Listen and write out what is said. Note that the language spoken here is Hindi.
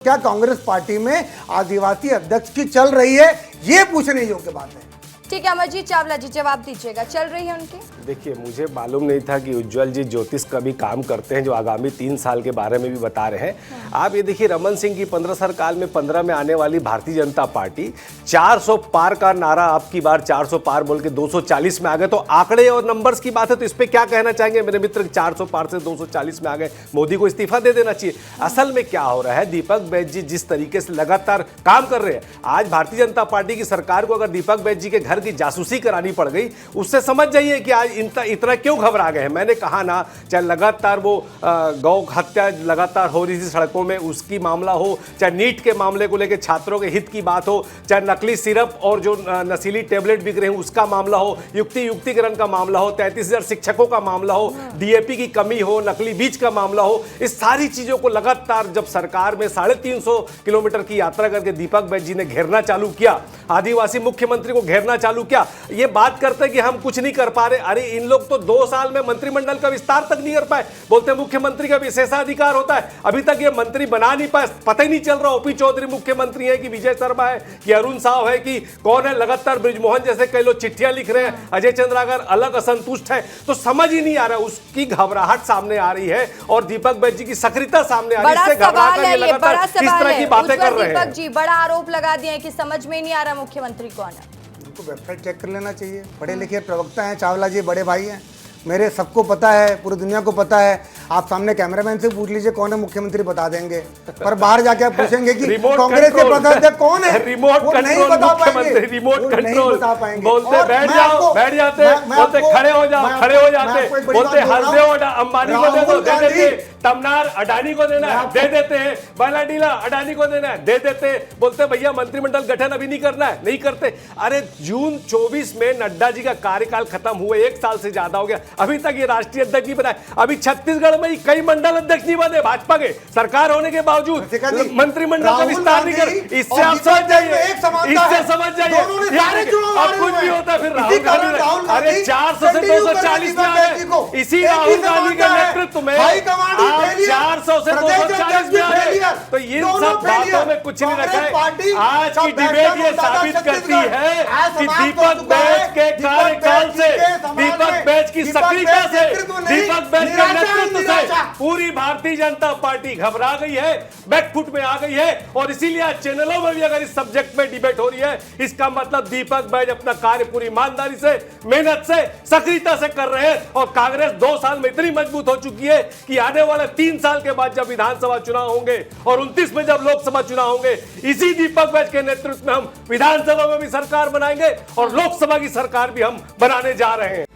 क्या कांग्रेस पार्टी में आदिवासी अध्यक्ष की चल रही है, ये पूछने योग्य बात है। ठीक है अमरजीत चावला जी, जवाब दीजिएगा, चल रही है उनकी? देखिए, मुझे मालूम नहीं था कि उज्जवल जी ज्योतिष का भी काम करते हैं, जो आगामी 3 साल के बारे में भी बता रहे हैं। आप ये देखिए, रमन सिंह की 15 सरकार में 15 में आने वाली भारतीय जनता पार्टी 400 पार का नारा, आपकी बार 400 पार बोल के 240 में आ गए। तो आंकड़े और नंबर्स की बात है, तो इस पर क्या कहना चाहेंगे मेरे मित्र? 400 पार से 240 में आ गए, मोदी को इस्तीफा दे देना चाहिए। असल में क्या हो रहा है, दीपक बैज जी जिस तरीके से लगातार काम कर रहे हैं, आज भारतीय जनता पार्टी की सरकार को अगर दीपक बैज जी के घर की जासूसी करानी पड़ गई, उससे समझ जाइए कि आज इतना क्यों घबरा गए हैं। मैंने कहा ना, चाहे लगातार वो गौ हत्या लगातार हो रही थी सड़कों में, उसकी मामला हो, चाहे नीट के मामले को लेकर छात्रों के हित की बात हो, चाहे नकली सिरप और जो नशीली टेबलेट बिक रहे हैं उसका मामला हो, युक्तिकरण का मामला हो, 33,000 शिक्षकों का मामला हो, डीएपी की कमी हो, नकली बीज का मामला हो, इस सारी चीजों को लगातार जब सरकार में 350 किलोमीटर की यात्रा करके दीपक बैज जी ने घेरना चालू किया, आदिवासी मुख्यमंत्री को घेरना चालू किया, ये बात करते हैं कि हम कुछ नहीं कर पा रहे। अरे इन लोग तो 2 साल में मंत्रिमंडल का विस्तार तक नहीं कर पाए। बोलते मुख्यमंत्री का विशेषाधिकार होता है, अभी तक ये मंत्री बना नहीं पाए। पता ही नहीं चल रहा ओपी चौधरी मुख्यमंत्री है कि विजय शर्मा है कि अरुण साव है कि कौन है। लगातार ब्रिजमोहन जैसे कई लोग चिट्ठियां लिख रहे हैं, अजय चंद्राकर अलग असंतुष्ट है। तो समझ ही नहीं आ रहा, उसकी घबराहट सामने आ रही है और दीपक बैज जी की सक्रियता सामने आ रही है। इससे घबरा कर ये लगातार इस तरह की बातें कर रहे हैं। दीपक जी बड़ा आरोप लगा दिया है कि समझ में नहीं आ रहा मुख्यमंत्री कौन है। वेबसाइट चेक कर लेना चाहिए। पढ़े लिखे प्रवक्ता हैं चावला जी, बड़े भाई हैं मेरे, सबको पता है, पूरी दुनिया को पता है। आप सामने कैमरामैन से पूछ लीजिए कौन है मुख्यमंत्री, बता देंगे। पर बाहर जाके आप पूछेंगे कि कांग्रेस के प्रधान कौन है, रिमोट नहीं बता पाएंगे, रिमोट नहीं कंट्रोल बता पाएंगे। बोलते बैठ जाओ, बैठ जाते, बोलते खड़े हो जाओ, खड़े हो जाते, बोलते हंसदे हो, अंबानी को दे दो, दे देते, तमनार अडानी को देना है, दे देते हैं, बालाडीला अडानी को देना है, दे देते। बोलते भैया मंत्रिमंडल गठन अभी नहीं करना है, नहीं करते। अरे जून 24 में नड्डा जी का कार्यकाल खत्म हुए 1 साल से ज्यादा हो गया, अभी तक ये राष्ट्रीय अध्यक्ष नहीं बनाए। अभी छत्तीसगढ़ में कई मंडल अध्यक्ष नहीं बने भाजपा के, सरकार होने के बावजूद मंत्रिमंडल का विस्तार नहीं कर। इससे आप समझ जाइए, इससे समझ जाइए, अब कुछ भी होता है फिर राहुल गांधी। अरे 400 से 240 में आ गए, इसी राहुल गांधी के नेतृत्व में 400 से 240 में आ गए। तो इन सब बातों में कुछ नहीं रखा है। आज की डिबेट ये साबित करती है कि दीपक बैज के कार्यकाल से, दीपक बैज की सक्रियता से, दीपक बैज के नेतृत्व से पूरी भारतीय जनता पार्टी घबरा गई है, बैकफुट में आ गई है। और इसीलिए आज चैनलों में भी अगर इस सब्जेक्ट में डिबेट हो रही है, इसका मतलब दीपक बैज अपना कार्य पूरी ईमानदारी से, मेहनत से, सक्रियता से कर रहे हैं। और कांग्रेस 2 साल में इतनी मजबूत हो चुकी है कि आने वाले 3 साल के बाद जब विधानसभा चुनाव होंगे और 29 में जब लोकसभा चुनाव होंगे, इसी दीपक बैज के नेतृत्व में हम विधानसभा में भी सरकार बनाएंगे और लोकसभा की सरकार भी हम बनाने जा रहे हैं।